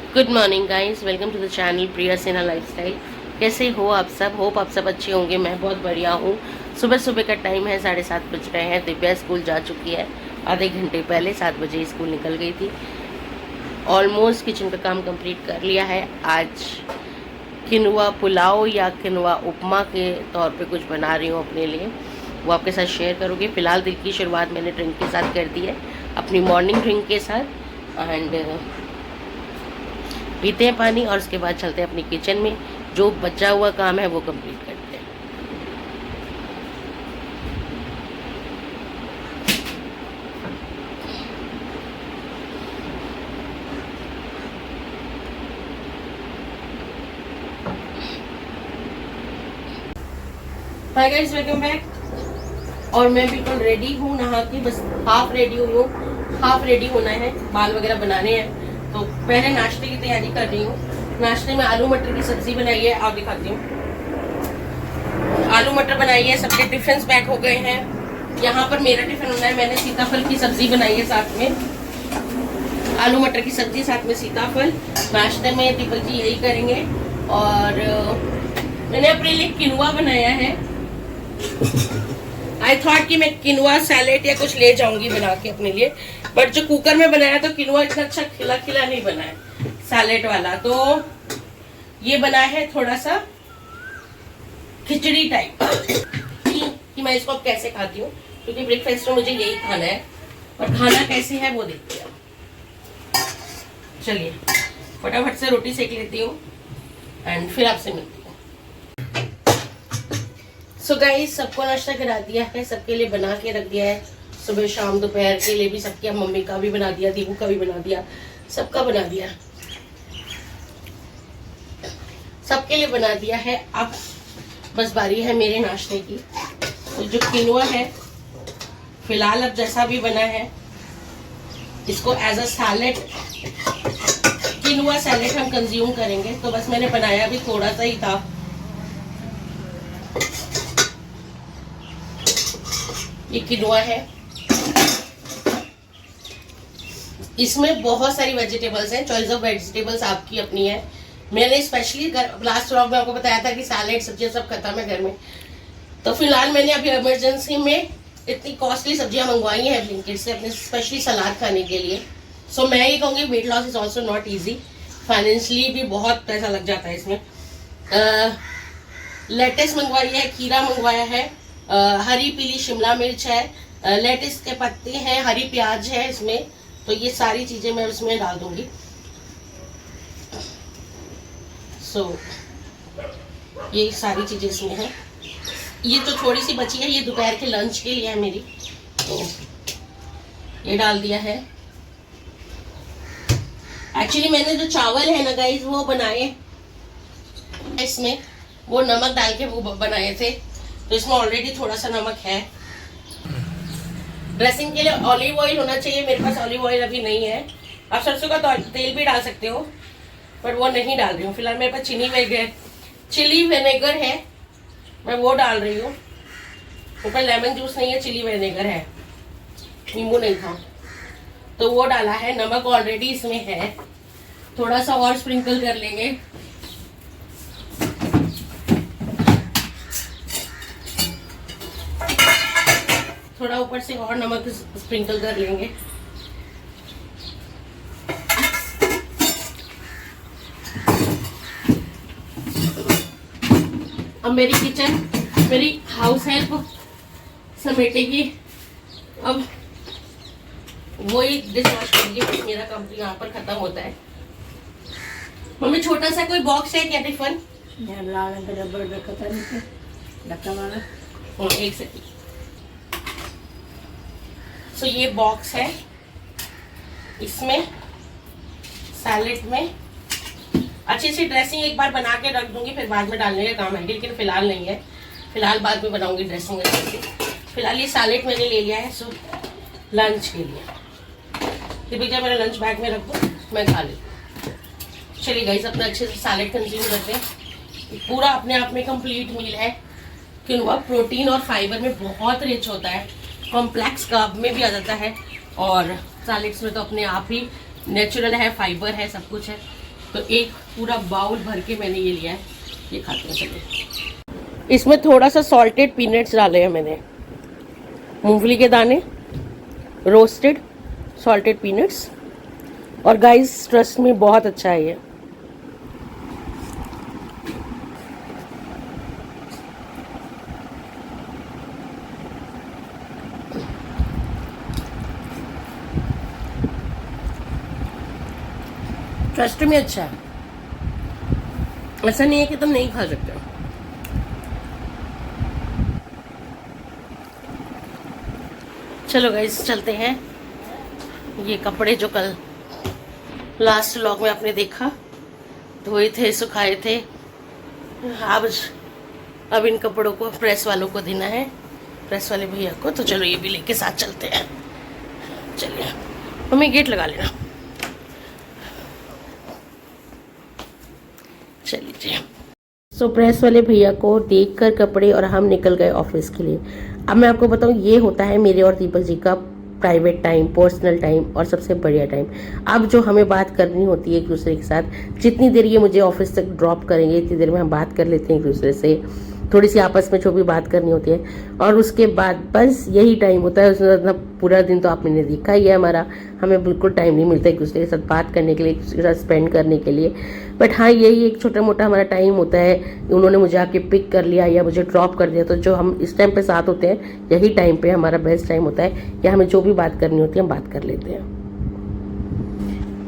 Good morning guys, welcome to the channel Priya Sinha lifestyle. कैसे हो आप सब? होप आप सब अच्छे होंगे। मैं बहुत बढ़िया हूँ। सुबह सुबह का टाइम है, 7:30 बज रहे हैं। दिव्या स्कूल जा चुकी है। आधे घंटे पहले 7 बजे स्कूल निकल गई थी। ऑलमोस्ट किचन का काम कंप्लीट कर लिया है। आज किनवा पुलाव या किनवा उपमा के तौर पे कुछ बना रही हूँ अपने लिए, वो आपके साथ शेयर करूँगी। फ़िलहाल दिन की शुरुआत मैंने ड्रिंक के साथ कर दी है, अपनी मॉर्निंग ड्रिंक के साथ। एंड पीते हैं पानी और उसके बाद चलते हैं अपनी किचन में। जो बचा हुआ काम है वो कंप्लीट करते हैं। Hi guys, welcome back. और मैं बिल्कुल रेडी हूँ, नहा के बस हाफ रेडी हुई हूँ। हाफ रेडी होना है, बाल वगैरह बनाने हैं। तो पहले नाश्ते की तैयारी कर रही हूँ। नाश्ते में आलू मटर की सब्जी बनाई है, आप दिखाती हूँ। आलू मटर बनाई है, सबके टिफिन पैक हो गए हैं। यहाँ पर मेरा टिफिन होना है। मैंने सीताफल की सब्जी बनाई है, साथ में आलू मटर की सब्जी, साथ में सीताफल। नाश्ते में दीपक जी यही करेंगे। और मैंने अपने लिए किनवा बनाया है। आई थॉट कि मैं किनवा सैलेड या कुछ ले जाऊंगी बना के अपने लिए, बट जो कुकर में बनाया तो किनवा इतना अच्छा खिला खिला नहीं बना है सैलेड वाला। तो ये बना है थोड़ा सा खिचड़ी टाइप कि मैं इसको अब कैसे खाती हूँ, क्योंकि ब्रेकफास्ट में मुझे यही खाना है। और खाना कैसे है वो देखते हैं। चलिए फटाफट से रोटी सेक लेती हूँ एंड फिर आपसे मिलती हूँ। सो गाइस, सबको नाश्ता करा दिया है, सबके लिए बना के रख दिया है। सुबह शाम दोपहर के लिए भी सबके, मम्मी का भी बना दिया, दीपू का भी बना दिया, सबका बना दिया, सबके लिए बना दिया है। अब बस बारी है मेरे नाश्ते की। तो जो किनवा है फिलहाल अब जैसा भी बना है, इसको as a salad, quinoa salad हम कंज्यूम करेंगे। तो बस मैंने बनाया भी थोड़ा सा ही था। ये किनवा है, इसमें बहुत सारी वेजिटेबल्स हैं। चॉइस ऑफ वेजिटेबल्स आपकी अपनी है। मैंने स्पेशली लास्ट व्लॉग में आपको बताया था कि सैलेड सब्जियां सब खत्म है घर में। तो फिलहाल मैंने अभी इमरजेंसी में इतनी कॉस्टली सब्जियां मंगवाई हैं ब्लिंकिट से अपने स्पेशली सलाद खाने के लिए। सो मैं ये कहूँगी weight loss is also not easy, financially भी बहुत पैसा लग जाता है इसमें। लेटेस मंगवाई है, खीरा मंगवाया है, हरी पीली शिमला मिर्च है, लेटिस के पत्ते हैं, हरी प्याज है इसमें। तो ये सारी चीजें मैं उसमें डाल दूंगी। सो ये सारी चीजें इसमें हैं। ये जो थोड़ी सी बची है ये दोपहर के लंच के लिए है मेरी, तो ये डाल दिया है। एक्चुअली मैंने जो चावल है ना गाइस वो बनाए इसमें, वो नमक डाल के वो बनाए थे, तो इसमें ऑलरेडी थोड़ा सा नमक है। ड्रेसिंग के लिए ऑलिव ऑयल होना चाहिए, मेरे पास ऑलिव ऑयल अभी नहीं है। आप सरसों का तेल भी डाल सकते हो, पर वो नहीं डाल रही हूँ फिलहाल। मेरे पास चिली विनेगर है, मैं वो डाल रही हूँ। ऊपर लेमन जूस नहीं है, चिली विनेगर है, नींबू नहीं था, तो वो डाला है। नमक ऑलरेडी इसमें है, थोड़ा सा और स्प्रिंकल कर लेंगे। थोड़ा ऊपर से और नमक स्प्रिंकल कर लेंगे। अब मेरी किचन, मेरी हाउस हेल्प समेटेगी। अब वही डिश वॉश करेगी, मेरा काम यहाँ पर खत्म होता है। मम्मी छोटा सा कोई बॉक्स है क्या टिफिन? एक सेकंड। सो ये बॉक्स है, इसमें सैलेड में अच्छी सी ड्रेसिंग एक बार बना के रख दूंगी, फिर बाद में डालने का काम है, लेकिन फिलहाल नहीं है। फिलहाल बाद में बनाऊंगी ड्रेसिंग अच्छी सी। फिलहाल ये सैलेड मैंने ले लिया है सो लंच के लिए। भैया मेरा लंच बैग में रख दो, मैं खा लेती हूँ। चलिए गाइस, अपना अच्छे से सैलेड कंज्यूम करते हैं। पूरा अपने आप में कंप्लीट मील है। किनवा प्रोटीन और फाइबर में बहुत रिच होता है, कॉम्प्लेक्स कार्ब में भी आ जाता है, और सैलेड्स में तो अपने आप ही नेचुरल है, फाइबर है, सब कुछ है। तो एक पूरा बाउल भर के मैंने ये लिया है, ये खाते हैं चलिए। इसमें थोड़ा सा सॉल्टेड पीनट्स डाले हैं मैंने, मूंगफली के दाने, रोस्टेड सॉल्टेड पीनट्स। और गाइस ट्रस्ट में बहुत अच्छा है ये। ट्रस्ट में अच्छा है, ऐसा नहीं है कि तुम नहीं खा सकते हो। चलो गाइस चलते हैं। ये कपड़े जो कल लास्ट व्लॉग में आपने देखा, धोए थे, सुखाए थे, अब इन कपड़ों को प्रेस वालों को देना है, प्रेस वाले भैया को। तो चलो ये भी लेके साथ चलते हैं। चलिए मम्मी गेट लगा लेना। चलिए सो प्रेस वाले भैया को देखकर कपड़े और हम निकल गए ऑफिस के लिए। अब मैं आपको बताऊं, ये होता है मेरे और दीपक जी का प्राइवेट टाइम, पर्सनल टाइम और सबसे बढ़िया टाइम। अब जो हमें बात करनी होती है एक दूसरे के साथ, जितनी देर ये मुझे ऑफिस तक ड्रॉप करेंगे इतनी देर में हम बात कर लेते हैं एक दूसरे से, थोड़ी सी आपस में जो भी बात करनी होती है। और उसके बाद बस यही टाइम होता है। उसमें पूरा दिन तो आपने देखा ही है हमारा, हमें बिल्कुल टाइम नहीं मिलता एक दूसरे के साथ बात करने के लिए, एक दूसरे के साथ स्पेंड करने के लिए। बट हाँ, यही एक छोटा मोटा हमारा टाइम होता है। उन्होंने मुझे आके पिक कर लिया या मुझे ड्रॉप कर दिया, तो जो हम इस टाइम पे साथ होते हैं, यही टाइम पे हमारा बेस्ट टाइम होता है, या हमें जो भी बात करनी होती है हम बात कर लेते हैं।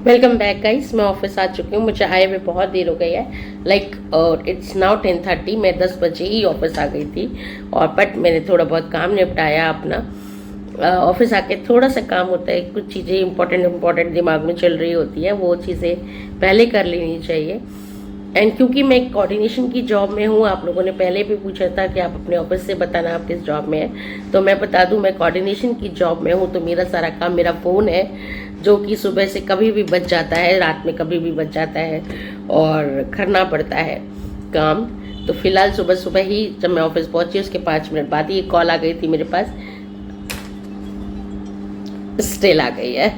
वेलकम बैक गाइस, मैं ऑफिस आ चुकी हूँ। मुझे आए हुए बहुत देर हो गई है, लाइक इट्स नाउ 10:30। मैं 10 बजे ही ऑफिस आ गई थी, और बट मैंने थोड़ा बहुत काम निपटाया अपना। ऑफिस आके थोड़ा सा काम होता है, कुछ चीज़ें इंपॉर्टेंट दिमाग में चल रही होती है, वो चीज़ें पहले कर लेनी चाहिए। एंड क्योंकि मैं कोऑर्डिनेशन की जॉब में हूँ, आप लोगों ने पहले भी पूछा था कि आप अपने ऑफिस से बताना आप किस जॉब में है, तो मैं बता दूं मैं कोऑर्डिनेशन की जॉब में हूँ। तो मेरा सारा काम मेरा फ़ोन है, जो कि सुबह से कभी भी बच जाता है, रात में कभी भी बच जाता है, और करना पड़ता है काम। तो फिलहाल सुबह सुबह ही जब मैं ऑफिस पहुंची उसके 5 मिनट बाद ही कॉल आ गई थी मेरे पास, स्टिल आ गई है।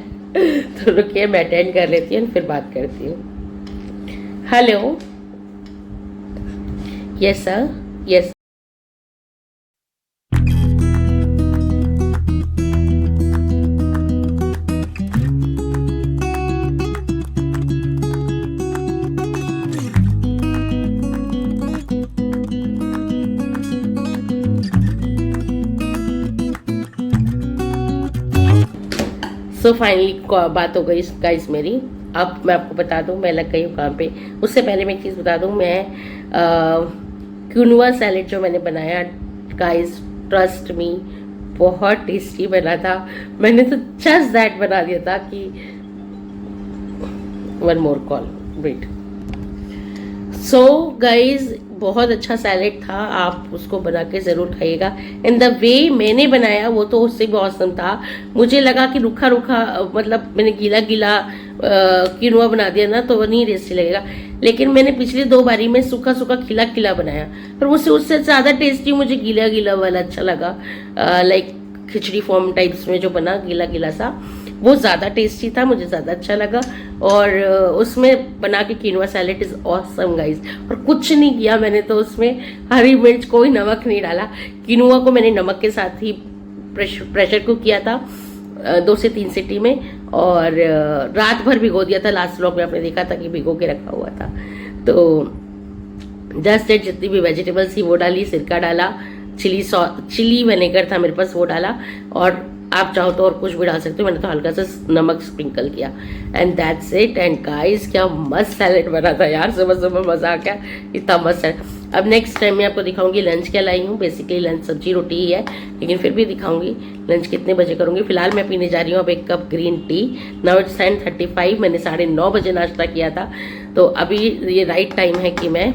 तो रुकिए मैं अटेंड कर लेती हूँ, फिर बात करती हूँ। Hello, yes sir, yes. So finally बात हो गई गाइस मेरी। अब मैं आपको बता दूं मैं लग गई हूँ काम पे। उससे पहले मैं एक चीज़ बता दूं, मैं क्विनोआ सैलेड जो मैंने बनाया गाइस, ट्रस्ट मी बहुत टेस्टी बना था। मैंने तो जस्ट दैट बना दिया था कि one more call wait. So guys बहुत अच्छा सैलेड था, आप उसको बना के ज़रूर खाइएगा। इन द वे मैंने बनाया वो तो उससे भी औसम था। मुझे लगा कि रूखा रूखा, मतलब मैंने गीला गीला क्विनोआ बना दिया ना, तो वो नहीं टेस्टी लगेगा। लेकिन मैंने पिछली 2 बारी में सूखा सूखा खिला खिला बनाया, पर उससे ज़्यादा टेस्टी मुझे गीला गीला वाला अच्छा लगा। लाइक खिचड़ी फॉर्म टाइप्स में जो बना गीला गीला सा, वो ज़्यादा टेस्टी था, मुझे ज़्यादा अच्छा लगा। और उसमें बना के quinoa salad is awesome guys. और कुछ नहीं किया मैंने तो उसमें, हरी मिर्च, कोई नमक नहीं डाला। क्विनोआ को मैंने नमक के साथ ही प्रेशर कुक किया था 2 से 3 सीटी में, और रात भर भिगो दिया था। लास्ट व्लॉग में आपने देखा था कि भिगो के रखा हुआ था। तो जस्ट जितनी भी वेजिटेबल्स थी वो डाली, सिरका डाला, चिली विनेगर था मेरे पास वो डाला, और आप चाहो तो और कुछ भी डाल सकते हो, मैंने तो हल्का सा नमक स्प्रिंकल किया। And that's it. And guys क्या मस्त सैलेड बना था यार, सुबह सुबह मजा आ गया, इतना मस्त है। अब नेक्स्ट टाइम मैं आपको दिखाऊंगी लंच क्या लाई हूँ। बेसिकली लंच सब्जी रोटी ही है, लेकिन फिर भी दिखाऊंगी लंच कितने बजे करूंगी। फिलहाल मैं पीने जा रही हूँ अब 1 cup green tea. Now it's 10:35, मैंने 9:30 बजे नाश्ता किया था, तो अभी ये राइट टाइम है कि मैं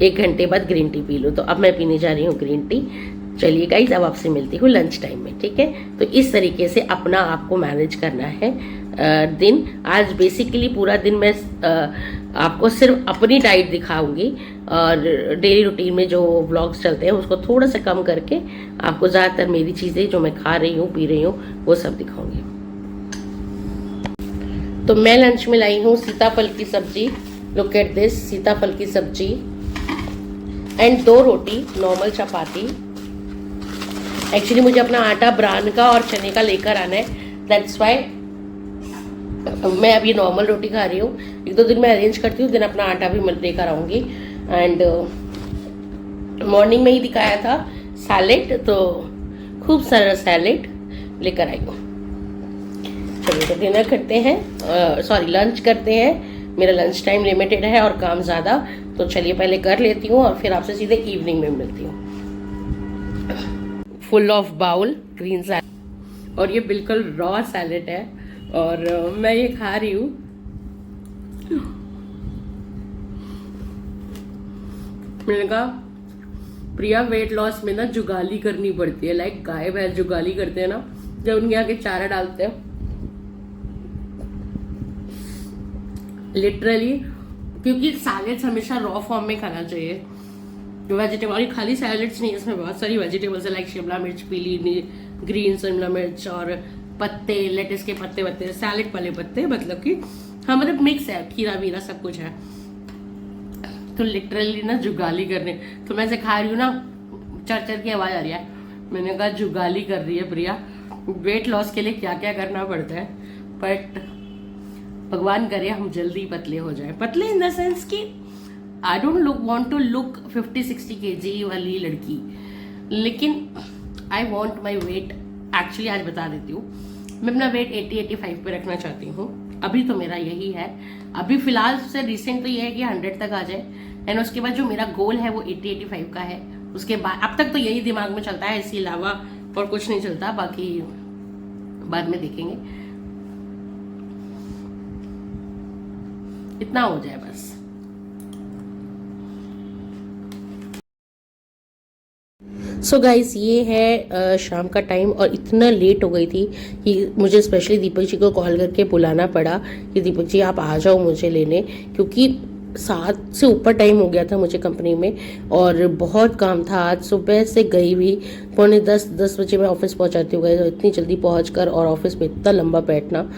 1 घंटे बाद ग्रीन टी पी लूँ। तो अब मैं पीने जा रही हूँ ग्रीन टी। चलिए गाइज अब आपसे मिलती हूँ लंच टाइम में, ठीक है। तो इस तरीके से अपना आपको मैनेज करना है दिन। आज बेसिकली पूरा दिन मैं आपको सिर्फ अपनी डाइट दिखाऊंगी, और डेली रूटीन में जो व्लॉग्स चलते हैं उसको थोड़ा सा कम करके आपको ज़्यादातर मेरी चीज़ें जो मैं खा रही हूँ, पी रही हूँ, वो सब दिखाऊंगी। तो मैं लंच में लाई हूँ सीताफल की सब्जी। लुक एट दिस, सीताफल की सब्जी and 2 roti, normal chapati. Actually मुझे अपना आटा ब्रान का और चने का लेकर आना है, दैट्स वाई मैं अभी नॉर्मल रोटी खा रही हूँ। 1-2 दिन में अरेंज करती हूँ, दिन अपना आटा भी मैं लेकर आऊँगी। एंड मॉर्निंग में ही दिखाया था सैलेड, तो खूब सारा सैलेड लेकर आई हूँ। चलिए तो डिनर करते हैं, सॉरी लंच करते हैं। मेरा लंच टाइम लिमिटेड है और काम ज़्यादा, तो चलिए पहले कर लेती हूँ और फिर आपसे सीधे इवनिंग में मिलती हूँ। Full of bowl green salad, और ये बिल्कुल रॉ सैलेड है और मैं ये खा रही हूँ। मैंने कहा प्रिया वेट लॉस में ना जुगाली करनी पड़ती है, लाइक गाय भैंस जुगाली करते हैं ना, जब उनके आगे चारा डालते हैं, लिटरली। क्योंकि सैलेड्स हमेशा रॉ फॉर्म में खाना चाहिए। वेजिटेबल खाली सैलेड्स नहीं, इसमें बहुत सारी वेजिटेबल्स है, लाइक शिमला मिर्च, पीली ग्रीन शिमला मिर्च और पत्ते, लेटिस के पत्ते वत्ते, सैलेड वाले पत्ते, मतलब कि हाँ मतलब मिक्स है, खीरा वीरा सब कुछ है। तो लिटरली ना जुगाली करने, तो मैं से खा रही हूँ ना, चर की आवाज आ रही है। मैंने कहा जुगाली कर रही है प्रिया। वेट लॉस के लिए क्या क्या करना पड़ता है, बट भगवान करे हम जल्दी पतले हो जाए। पतले इन द सेंस कि I don't want to look 50-60 kg वाली लड़की, लेकिन I want my weight. Actually आज बता देती हूँ, मैं अपना वेट 80-85 पे रखना चाहती हूँ। अभी तो मेरा यही है, अभी फिलहाल से रिसेंट तो ये है कि 100 तक आ जाए, एंड उसके बाद जो मेरा गोल है वो 80-85 का है। उसके बाद अब तक तो यही दिमाग में चलता है, इसके अलावा और कुछ नहीं चलता, बाकी बाद में देखेंगे। इतना हो जाए बस। सो गाइस ये है शाम का टाइम, और इतना लेट हो गई थी कि मुझे स्पेशली दीपक जी को कॉल करके बुलाना पड़ा कि दीपक जी आप आ जाओ मुझे लेने, क्योंकि 7 से ऊपर टाइम हो गया था मुझे कंपनी में और बहुत काम था। आज सुबह से गई भी 9:45-10 बजे मैं ऑफिस पहुंचाती हूँ। तो इतनी जल्दी पहुंचकर और ऑफिस में इतना लंबा बैठना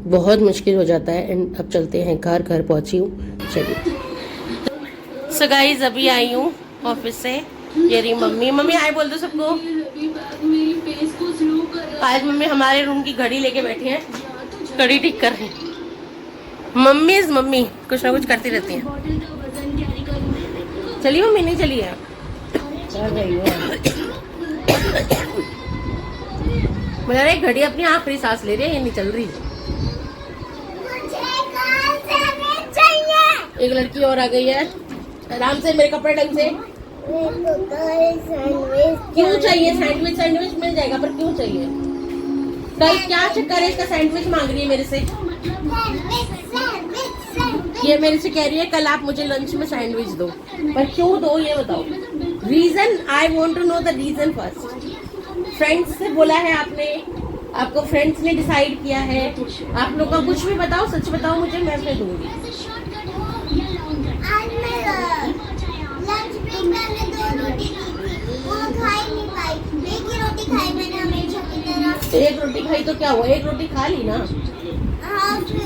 बहुत मुश्किल हो जाता है। एंड अब चलते हैं घर पहुंची हूँ, चलिए। सो गाइस अभी आई हूँ ऑफिस से। ये रही मम्मी हाय बोल दो सबको। आज मम्मी हमारे रूम की घड़ी लेके बैठी हैं, घड़ी ठीक कर रही हैं। मम्मी कुछ ना कुछ करती रहती हैं। चलिए मम्मी, नहीं चलिए मुझे घड़ी अपनी आखिरी सांस ले रही है, ये नहीं चल रही। एक लड़की और आ गई है, आराम से मेरे कपड़े ढंग से। क्यों चाहिए सैंडविच? सैंडविच मिल जाएगा, पर क्यों चाहिए? कल क्या चक्कर है इसका? सैंडविच मांग रही है मेरे से। ये मेरे से कह रही है कल आप मुझे लंच में सैंडविच दो, पर क्यों दो ये बताओ। Reason, I want to know the reason first. Friends से बोला है आपने, आपको फ्रेंड्स ने डिसाइड किया है, आप लोग का कुछ भी बताओ, सच बताओ मुझे, मैं फिर दूंगी। लंच ब्रेक मैंने 2 रोटी की थी, वो खा ही नहीं पाई, एक ही रोटी खाई मैंने हमेशा की तरह। एक रोटी खाई तो क्या हुआ, एक रोटी खा ली ना। हाँ फिर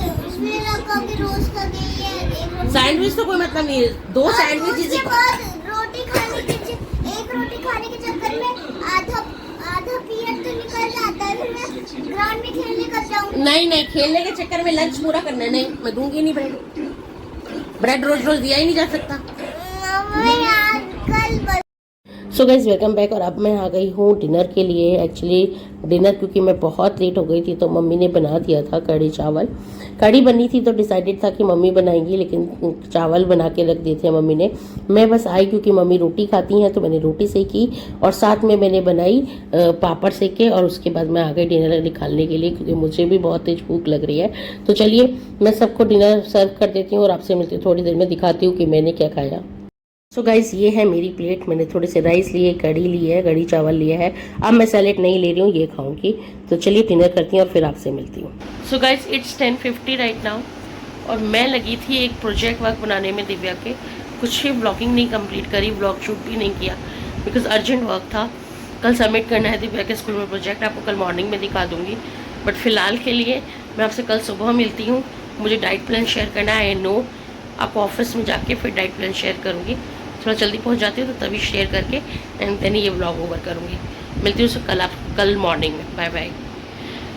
कभी रोज का गई है। सैंडविच तो कोई मतलब नहीं है, 2 सैंडविच। उसके बाद रोटी खाने के एक रोटी खाने के चक्कर में आधा पीरियड तो निकल जाता है, फिर मैं ग्राउंड में खेलने कर जाऊँ। नहीं खेलने के चक्कर में लंच पूरा करना है। नहीं, मैं दूंगी नहीं ब्रेड रोज दिया ही नहीं जा सकता। सो गाइस वेलकम बैक, और अब मैं आ गई हूँ डिनर के लिए। एक्चुअली डिनर क्योंकि मैं बहुत लेट हो गई थी तो मम्मी ने बना दिया था कढ़ी चावल। कढ़ी बनी थी तो डिसाइडेड था कि मम्मी बनाएंगी, लेकिन चावल बना के रख दिए थे मम्मी ने। मैं बस आई क्योंकि मम्मी रोटी खाती हैं तो मैंने रोटी सेकी और साथ में मैंने बनाई पापड़ सेके, और उसके बाद मैं आ गई डिनर निकालने के लिए क्योंकि मुझे भी बहुत तेज भूख लग रही है। तो चलिए मैं सबको डिनर सर्व कर देती हूँ और आपसे मिलती हूँ थोड़ी देर में, दिखाती हूँ कि मैंने क्या खाया। सो गाइस ये है मेरी प्लेट, मैंने थोड़े से राइस लिए, कढ़ी ली है, कढ़ी चावल लिया है। अब मैं सैलेड नहीं ले रही हूँ, ये खाऊंगी। तो चलिए डिनर करती हूँ और फिर आपसे मिलती हूँ। So guys it's 10:50 right now, और मैं लगी थी एक प्रोजेक्ट वर्क बनाने में दिव्या के। कुछ भी ब्लॉगिंग नहीं कंप्लीट करी, ब्लॉग शूट भी नहीं किया बिकॉज अर्जेंट वर्क था। कल सबमिट करना है दिव्या के स्कूल में प्रोजेक्ट, आपको कल मॉर्निंग में दिखा दूँगी। बट फिलहाल के लिए मैं आपसे कल सुबह मिलती हूँ मुझे डाइट प्लान शेयर करना है। आई नो आप ऑफिस में जाके फिर डाइट प्लान शेयर करूँगी, थोड़ा जल्दी पहुँच जाती हूँ तो तभी शेयर करके एंड देन ये व्लॉग ओवर करूँगी। मिलती हूँ कल मॉर्निंग में। Bye bye.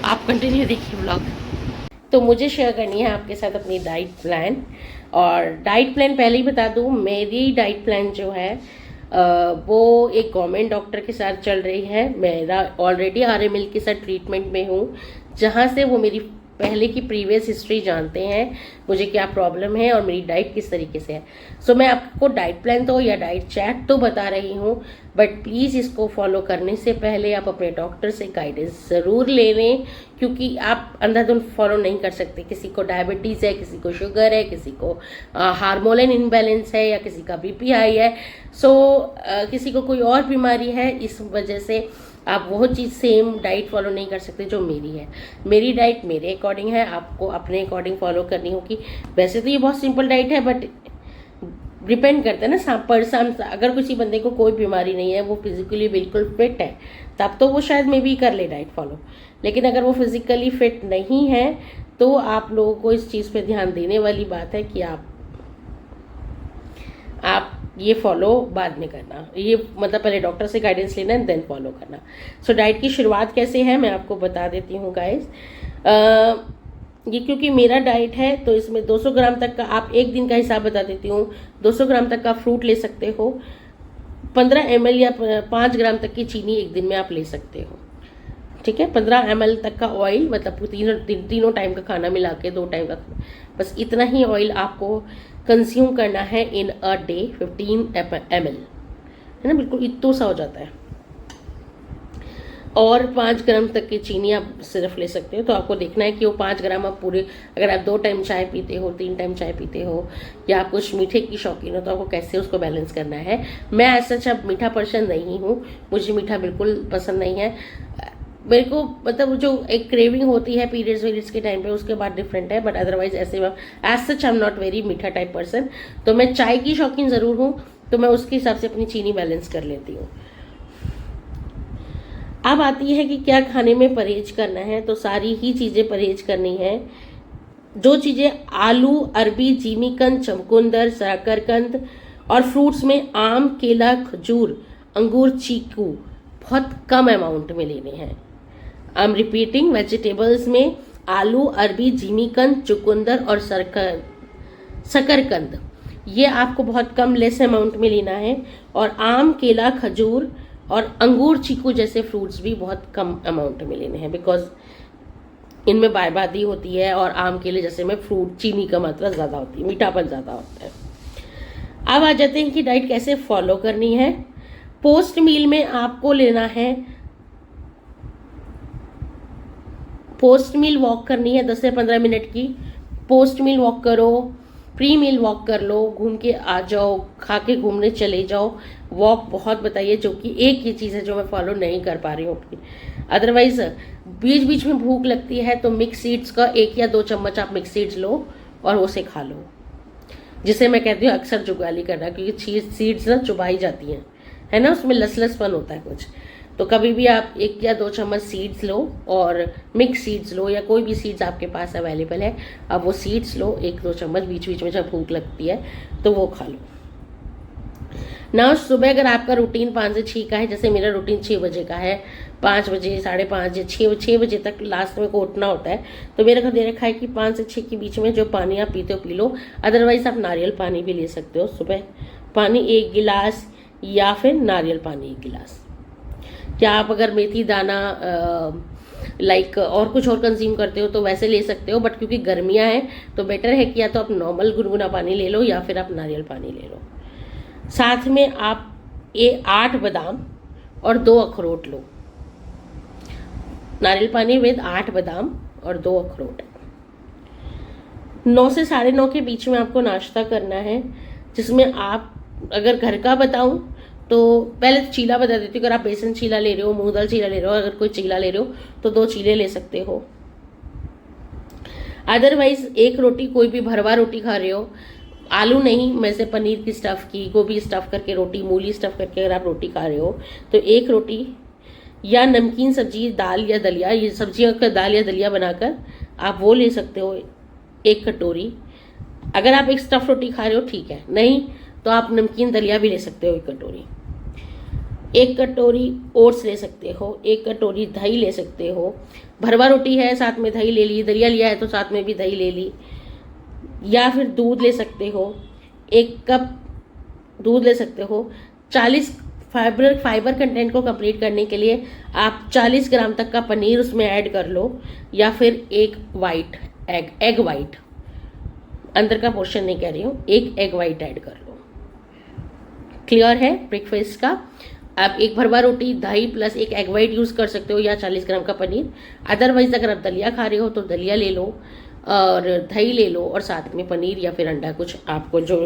आप कंटिन्यू देखिए व्लॉग। तो मुझे शेयर करनी है आपके साथ अपनी डाइट प्लान। और डाइट प्लान पहले ही बता दूँ, मेरी डाइट प्लान जो है वो एक गवर्नमेंट डॉक्टर के साथ चल रही है। मेरा ऑलरेडी RML के साथ ट्रीटमेंट में हूँ, जहाँ से वो मेरी पहले की प्रीवियस हिस्ट्री जानते हैं, मुझे क्या प्रॉब्लम है और मेरी डाइट किस तरीके से है। सो मैं आपको डाइट प्लान तो या डाइट चार्ट तो बता रही हूँ, बट प्लीज़ इसको फॉलो करने से पहले आप अपने डॉक्टर से गाइडेंस ज़रूर ले लें, क्योंकि आप अंधाधुंध फॉलो नहीं कर सकते। किसी को डायबिटीज़ है, किसी को शुगर है, किसी को हार्मोनल इनबैलेंस है, या किसी का BP हाई है, किसी को कोई और बीमारी है। इस वजह से आप वो चीज़ सेम डाइट फॉलो नहीं कर सकते जो मेरी है। मेरी डाइट मेरे अकॉर्डिंग है, आपको अपने अकॉर्डिंग फॉलो करनी होगी। वैसे तो ये बहुत सिंपल डाइट है, बट डिपेंड करता है ना पर्सन। अगर किसी बंदे को कोई बीमारी नहीं है, वो फिजिकली बिल्कुल फिट है, तब तो वो शायद मे भी कर ले डाइट फॉलो। लेकिन अगर वो फिजिकली फिट नहीं है तो आप लोगों को इस चीज़ पे ध्यान देने वाली बात है कि आप ये फॉलो बाद में करना। ये मतलब पहले डॉक्टर से गाइडेंस लेना एंड देन फॉलो करना। सो डाइट की शुरुआत कैसे है मैं आपको बता देती हूँ गाइस। ये क्योंकि मेरा डाइट है तो इसमें 200 ग्राम तक का, आप एक दिन का हिसाब बता देती हूँ, 200 ग्राम तक का फ्रूट ले सकते हो, 15 ml या 5 ग्राम तक की चीनी एक दिन में आप ले सकते हो। ठीक है, 15 ml तक का ऑयल, मतलब तीनों टाइम का खाना मिला के 2 टाइम का, बस इतना ही ऑयल आपको कंज्यूम करना है इन अ डे। 15 ml है ना, बिल्कुल इतना सा हो जाता है। और 5 ग्राम तक की चीनी आप सिर्फ ले सकते हो। तो आपको देखना है कि वो 5 ग्राम आप पूरे, अगर आप 2 टाइम चाय पीते हो, 3 टाइम चाय पीते हो, या आप कुछ मीठे की शौकीन हो, तो आपको कैसे उसको बैलेंस करना है। मैं ऐसा अब मीठा पर्सन नहीं हूँ, मुझे मीठा बिल्कुल पसंद नहीं है। मेरे को मतलब जो एक क्रेविंग होती है पीरियड्स के टाइम पे, उसके बाद डिफरेंट है, बट अदरवाइज ऐसे as such I am not very मीठा टाइप पर्सन। तो मैं चाय की शौकीन ज़रूर हूँ, तो मैं उसके हिसाब से अपनी चीनी बैलेंस कर लेती हूँ। अब आती है कि क्या खाने में परहेज करना है। तो सारी ही चीज़ें परहेज करनी है। जो चीज़ें आलू, अरबी, जिमीकंद, चमकुंदर, शकरकंद, और फ्रूट्स में आम, केला, खजूर, अंगूर, चीकू बहुत कम अमाउंट में लेने हैं। आई एम रिपीटिंग, वेजिटेबल्स में आलू, अरबी, जिमीकंद, चुकंदर और शकरकंद, ये आपको बहुत कम लेस अमाउंट में लेना है। और आम, केला, खजूर और अंगूर, चीकू जैसे फ्रूट्स भी बहुत कम अमाउंट में लेने हैं, बिकॉज इनमें बायबादी होती है। और आम, केले जैसे में फ्रूट चीनी का मात्रा ज़्यादा होती है, मीठापन ज़्यादा होता है। अब आ जाते हैं कि डाइट कैसे फॉलो करनी है। पोस्ट मील में आपको लेना है, पोस्ट मील वॉक करनी है 10 से 15 मिनट की। पोस्ट मील वॉक करो, प्री मील वॉक कर लो, घूम के आ जाओ, खा के घूमने चले जाओ। वॉक बहुत बताइए, जो कि एक ही चीज़ है जो मैं फॉलो नहीं कर पा रही हूँ अपनी। अदरवाइज बीच बीच में भूख लगती है तो मिक्स सीड्स का 1 या 2 चम्मच आप मिक्स सीड्स लो और उसे खा लो, जिसे मैं कहती हूँ अक्सर जुगाली करना, क्योंकि सीड्स ना चुबाई जाती हैं, है ना, उसमें लसलसपन होता है कुछ। तो कभी भी आप 1 या 2 चम्मच सीड्स लो और मिक्स सीड्स लो, या कोई भी सीड्स आपके पास अवेलेबल है, अब वो सीड्स लो 1-2 चम्मच बीच बीच में जब भूख लगती है तो वो खा लो ना। सुबह अगर आपका रूटीन 5 से 6 का है, जैसे मेरा रूटीन 6 बजे का है, 5 बजे, 5:30 या 6 बजे तक लास्ट में को उठना होता है, तो मेरे को दे रखा है कि 5 से 6 के बीच में जो पानी आप पीते हो पी लो। अदरवाइज आप नारियल पानी भी ले सकते हो। सुबह पानी 1 गिलास या फिर नारियल पानी 1 गिलास। क्या आप अगर मेथी दाना लाइक और कुछ और कंज्यूम करते हो तो वैसे ले सकते हो, बट क्योंकि गर्मियाँ हैं तो बेटर है कि या तो आप नॉर्मल गुनगुना पानी ले लो या फिर आप नारियल पानी ले लो। साथ में आप 8 बादाम और 2 अखरोट लो। नारियल पानी विद 8 बादाम और 2 अखरोट। 9 से 9:30 के बीच में आपको नाश्ता करना है, जिसमें आप, अगर घर का बताऊं तो पहले तो चीला बता देती हूँ। अगर आप बेसन चीला ले रहे हो, मूंग दाल चीला ले रहे हो, अगर कोई चीला ले रहे हो तो 2 चीले ले सकते हो। अदरवाइज 1 रोटी, कोई भी भरवा रोटी खा रहे हो, आलू नहीं, मैं से पनीर की स्टफ़ की, गोभी स्टफ़ करके रोटी, मूली स्टफ़ करके अगर आप रोटी खा रहे हो तो 1 रोटी, या नमकीन सब्जी, दाल या दलिया, ये सब्जियों का दाल या दलिया बनाकर आप वो ले सकते हो 1 कटोरी। अगर आप एक स्टफ रोटी खा रहे हो ठीक है, नहीं तो आप नमकीन दलिया भी ले सकते हो 1 कटोरी। 1 कटोरी ओट्स ले सकते हो, 1 कटोरी दही ले सकते हो। भरवा रोटी है साथ में दही ले ली, दलिया लिया है तो साथ में भी दही ले ली। या फिर दूध ले सकते हो, 1 कप दूध ले सकते हो। 40 फाइबर कंटेंट को कंप्लीट करने के लिए आप 40 ग्राम तक का पनीर उसमें ऐड कर लो, या फिर 1 वाइट एग वाइट, अंदर का पोर्शन नहीं कह रही हूँ, 1 एग वाइट ऐड कर लो। क्लियर है ब्रेकफास्ट का। आप 1 भरवा रोटी, दही प्लस 1 एग वाइट यूज़ कर सकते हो, या 40 ग्राम का पनीर। अदरवाइज अगर आप दलिया खा रहे हो तो दलिया ले लो और दही ले लो और साथ में पनीर या फिर अंडा, कुछ आपको जो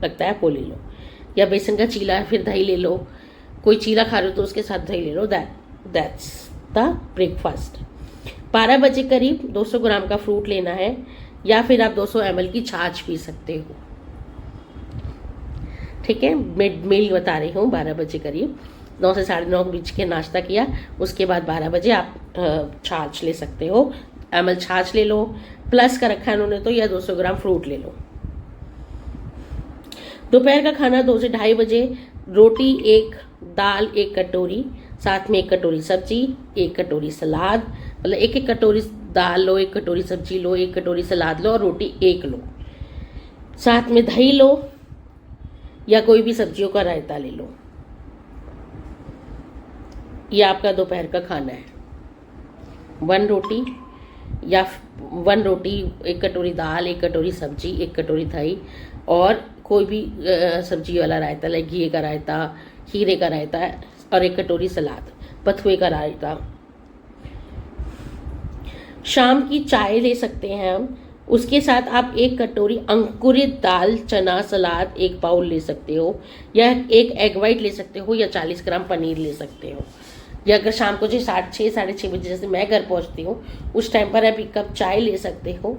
लगता है वो ले लो। या बेसन का चीला फिर दही ले लो, कोई चीला खा रहे हो तो उसके साथ दही ले लो। That's the breakfast. 12 बजे करीब 200 ग्राम का फ्रूट लेना है, या फिर आप 200 ml की छाछ पी सकते हो। ठीक है, मिड मील बता रही हूँ। 12 बजे करीब 9 से 9:30 बीच के नाश्ता किया, उसके बाद 12 बजे आप छाछ ले सकते हो। ml छाछ ले लो, प्लस का रखा है उन्होंने तो, या 200 ग्राम फ्रूट ले लो। दोपहर का खाना 2 से 2:30 बजे, रोटी 1, दाल 1 कटोरी, साथ में 1 कटोरी सब्जी, 1 कटोरी सलाद, मतलब 1 कटोरी दाल लो, 1 कटोरी सब्जी लो, 1 कटोरी सलाद लो और रोटी 1 लो। साथ में दही लो या कोई भी सब्जियों का रायता ले लो। ये आपका दोपहर का खाना है। 1 रोटी या 1 रोटी, 1 कटोरी दाल, 1 कटोरी सब्जी, 1 कटोरी दही और कोई भी सब्जी वाला रायता, लाइक घी का रायता, खीरे का रायता और 1 कटोरी सलाद, बथुए का रायता। शाम की चाय ले सकते हैं हम, उसके साथ आप 1 कटोरी अंकुरित दाल, चना, सलाद 1 बाउल ले सकते हो, या 1 एग वाइट ले सकते हो, या 40 ग्राम पनीर ले सकते हो। या अगर शाम को जो 6 साढ़े 6 बजे जैसे मैं घर पहुंचती हूँ उस टाइम पर आप 1 कप चाय ले सकते हो।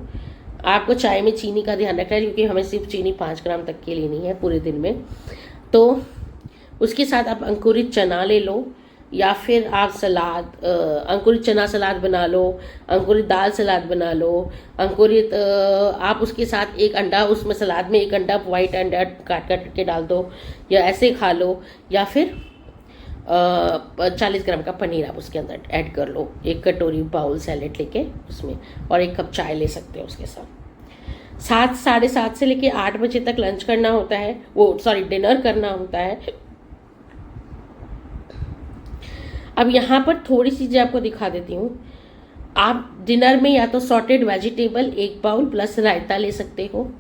आपको चाय में चीनी का ध्यान रखना है, क्योंकि हमें सिर्फ चीनी 5 ग्राम तक की लेनी है पूरे दिन में। तो उसके साथ आप अंकुरित चना ले लो, या फिर आप सलाद, अंकुरित चना सलाद बना लो, अंकुरित दाल सलाद बना लो, अंकुरित आप उसके साथ 1 अंडा, उसमें सलाद में 1 अंडा वाइट अंडा काट के डाल दो, या ऐसे खा लो, या फिर 40 ग्राम का पनीर आप उसके अंदर ऐड कर लो, 1 कटोरी बाउल सैलेड लेके उसमें, और 1 कप चाय ले सकते हो उसके साथ। 7 साढ़े 7 से लेके 8 बजे तक लंच करना होता है, डिनर करना होता है। अब यहाँ पर थोड़ी सी चीज़ें आपको दिखा देती हूँ। आप डिनर में या तो सॉर्टेड वेजिटेबल 1 बाउल प्लस रायता ले सकते हो,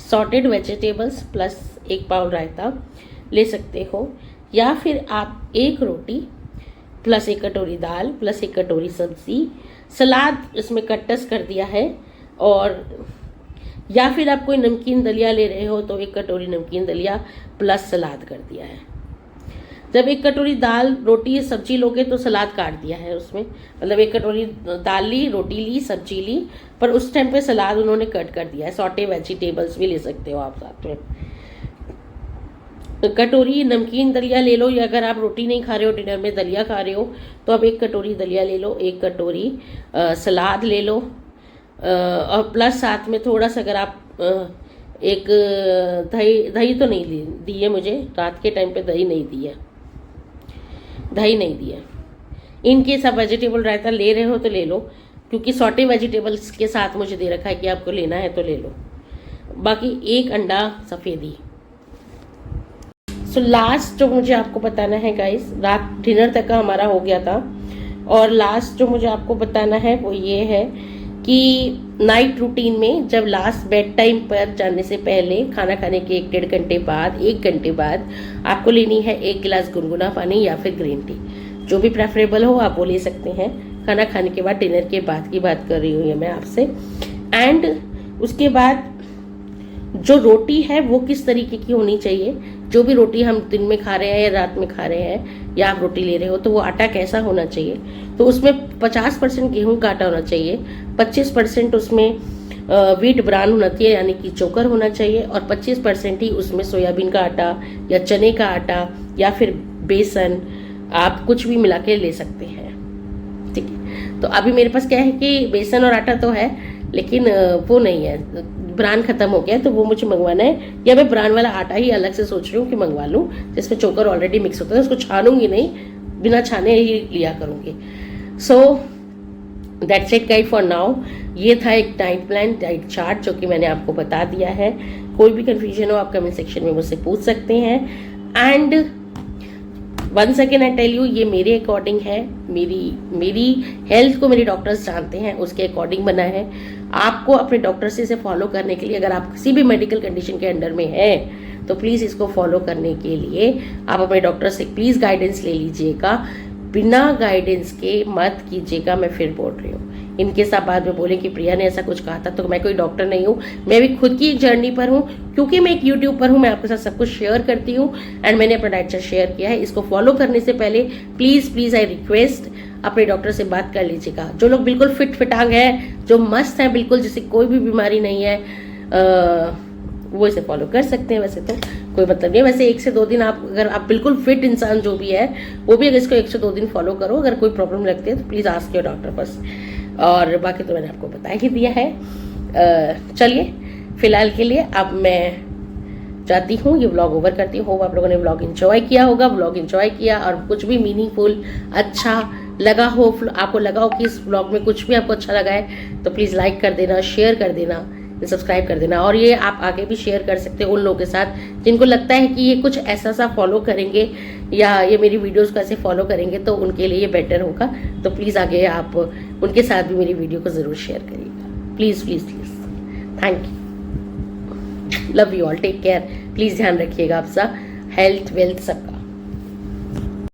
सॉर्टेड वेजिटेबल्स प्लस 1 बाउल रायता ले सकते हो, या फिर आप 1 रोटी प्लस 1 कटोरी दाल प्लस 1 कटोरी सब्जी, सलाद इसमें कट्टस कर दिया है, और या फिर आप कोई नमकीन दलिया ले रहे हो तो 1 कटोरी नमकीन दलिया प्लस सलाद कर दिया है। जब 1 कटोरी दाल रोटी सब्जी लोगे तो सलाद काट दिया है उसमें, मतलब 1 कटोरी दाल ली, रोटी ली, सब्जी ली, पर उस टाइम पे सलाद उन्होंने कट कर दिया है। सॉटे वेजिटेबल्स भी ले सकते हो आप साथ में। कटोरी नमकीन दलिया ले लो, या अगर आप रोटी नहीं खा रहे हो, डिनर में दलिया खा रहे हो तो आप 1 कटोरी दलिया ले लो, 1 कटोरी सलाद ले लो, और प्लस साथ में थोड़ा सा अगर आप एक दही तो नहीं दी है मुझे, रात के टाइम पे दही नहीं दी है। इन केस आप वेजिटेबल रायता ले रहे हो तो ले लो, क्योंकि सॉटे वेजिटेबल्स के साथ मुझे दे रखा है कि आपको लेना है तो ले लो। बाकी 1 अंडा सफ़ेदी। सो लास्ट जो मुझे आपको बताना है गाइस, रात डिनर तक का हमारा हो गया था, और लास्ट जो मुझे आपको बताना है वो ये है कि नाइट रूटीन में जब लास्ट बेड टाइम पर जाने से पहले, खाना खाने के 1-1.5 घंटे बाद, 1 घंटे बाद आपको लेनी है 1 गिलास गुनगुना पानी या फिर ग्रीन टी, जो भी प्रेफरेबल हो आप वो ले सकते हैं। खाना खाने के बाद, डिनर के बाद की बात कर रही हूँ ये मैं आपसे। एंड उसके बाद जो रोटी है वो किस तरीके की होनी चाहिए, जो भी रोटी हम दिन में खा रहे हैं या रात में खा रहे हैं या आप रोटी ले रहे हो, तो वो आटा कैसा होना चाहिए। तो उसमें 50% गेहूं का आटा होना चाहिए, 25% उसमें व्हीट ब्रान होना चाहिए यानी कि चोकर होना चाहिए, और 25% ही उसमें सोयाबीन का आटा या चने का आटा या फिर बेसन, आप कुछ भी मिला के ले सकते हैं। ठीक है, तो अभी मेरे पास क्या है कि बेसन और आटा तो है, लेकिन वो नहीं है, ब्रान खत्म हो गया है, तो वो मुझे मंगवाना है, या मैं ब्रान वाला आटा ही अलग से सोच रही हूँ कि मंगवा लूँ, जिसमें चोकर ऑलरेडी मिक्स होता है, उसको छानूंगी नहीं, बिना छाने ही लिया करूँगी। So that's it guide for now. ये था एक डाइट प्लान, डाइट चार्ट जो कि मैंने आपको बता दिया है। कोई भी कंफ्यूजन हो आप कमेंट सेक्शन में मुझसे पूछ सकते हैं। And once again I tell you, ये मेरे अकॉर्डिंग है, मेरी हेल्थ को मेरे डॉक्टर्स जानते हैं, उसके अकॉर्डिंग बना है। आपको अपने डॉक्टर से इसे फॉलो करने के लिए, अगर आप किसी भी मेडिकल कंडीशन के अंडर में हैं, तो प्लीज़ इसको फॉलो करने के लिए आप अपने डॉक्टर से प्लीज़ गाइडेंस ले लीजिएगा, बिना गाइडेंस के मत कीजिएगा। मैं फिर बोल रही हूँ, इनके साथ बाद में बोले कि प्रिया ने ऐसा कुछ कहा था, तो मैं कोई डॉक्टर नहीं हूँ, मैं भी खुद की एक जर्नी पर हूँ, क्योंकि मैं एक यूट्यूब पर हूँ, मैं आपके साथ सब कुछ शेयर करती हूँ। एंड मैंने अपना डाइट चार्ट शेयर किया है। इसको फॉलो करने से पहले प्लीज़ आई रिक्वेस्ट, अपने डॉक्टर से बात कर लीजिएगा। जो लोग बिल्कुल फिट फिटांग है, जो मस्त है बिल्कुल, जिसे कोई भी बीमारी नहीं है, वो इसे फॉलो कर सकते हैं। वैसे तो कोई मतलब नहीं है, वैसे 1 से 2 दिन आप, अगर आप बिल्कुल फिट इंसान जो भी है, वो भी अगर इसको 1 से 2 दिन फॉलो करो। अगर कोई प्रॉब्लम लगती है तो please ask your doctor first. और बाकी तो मैंने आपको बता ही दिया है। चलिए फिलहाल के लिए अब मैं जाती हूँ, ये व्लॉग ओवर करती हूँ। होप आप लोगों ने व्लॉग एंजॉय किया होगा। व्लॉग एंजॉय किया और कुछ भी मीनिंगफुल अच्छा लगा हो, आपको लगा हो कि इस व्लॉग में कुछ भी आपको अच्छा लगा है, तो प्लीज़ लाइक कर देना, शेयर कर देना, सब्सक्राइब कर देना। और ये आप आगे भी शेयर कर सकते हो उन लोगों के साथ जिनको लगता है कि ये कुछ ऐसा सा फॉलो करेंगे या ये मेरी वीडियोस को ऐसे फॉलो करेंगे तो उनके लिए ये बेटर होगा। तो प्लीज़ आगे आप उनके साथ भी मेरी वीडियो को ज़रूर शेयर करिएगा। Please thank you, love you all, take care. Please ध्यान रखिएगा आपका हेल्थ वेल्थ सबका।